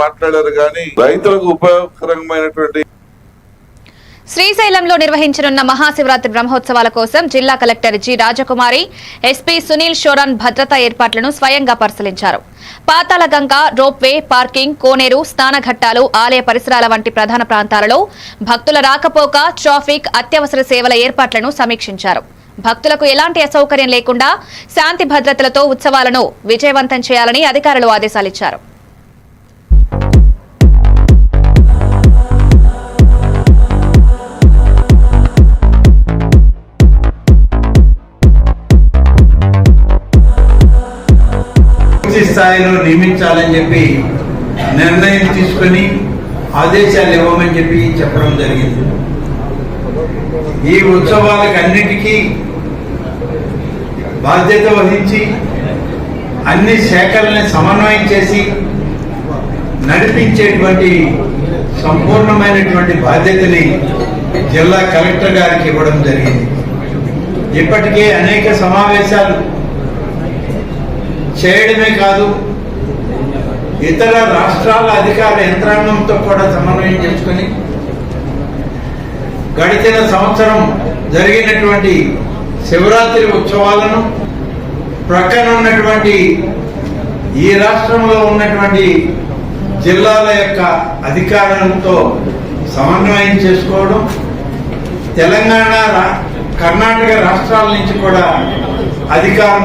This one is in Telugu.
మాట్లాడారు కానీ రైతులకు ఉపయోగకరమైనటువంటి. శ్రీశైలంలో నిర్వహించనున్న మహాశివరాత్రి బ్రహ్మోత్సవాల కోసం జిల్లా కలెక్టర్ జి రాజకుమారి, ఎస్పీ సునీల్ షోరన్ భద్రతా ఏర్పాట్లను స్వయంగా పరిశీలించారు. పాతాళగంగ, రోప్వే, పార్కింగ్, కోనేరు, స్నానఘట్టాలు, ఆలయ పరిసరాల వంటి ప్రధాన ప్రాంతాలలో భక్తుల రాకపోక, ట్రాఫిక్, అత్యవసర సేవల ఏర్పాట్లను సమీక్షించారు. భక్తులకు ఎలాంటి అసౌకర్యం లేకుండా శాంతి భద్రతలతో ఉత్సవాలను విజయవంతం చేయాలని అధికారులు ఆదేశాలిచ్చారు. స్థాయిలో నియమించాలని చెప్పి నిర్ణయం తీసుకుని ఆదేశాలు ఇవ్వమని చెప్పి చెప్పడం జరిగింది. ఈ ఉత్సవాలకన్నిటికీ బాధ్యత వహించి అన్ని శాఖల్ని సమన్వయం చేసి నడిపించేటువంటి సంపూర్ణమైనటువంటి బాధ్యతని జిల్లా కలెక్టర్ గారికి ఇవ్వడం జరిగింది. ఇప్పటికే అనేక సమావేశాలు చేయడమే కాదు, ఇతర రాష్ట్రాల అధికార యంత్రాంగంతో కూడా సమన్వయం చేసుకుని గడిచిన సంవత్సరం జరిగినటువంటి శివరాత్రి ఉత్సవాలను ప్రక్కన ఉన్నటువంటి ఈ రాష్ట్రంలో ఉన్నటువంటి జిల్లాల యొక్క అధికారులతో సమన్వయం చేసుకోవడం, తెలంగాణ, కర్ణాటక రాష్ట్రాల నుంచి కూడా అధికారం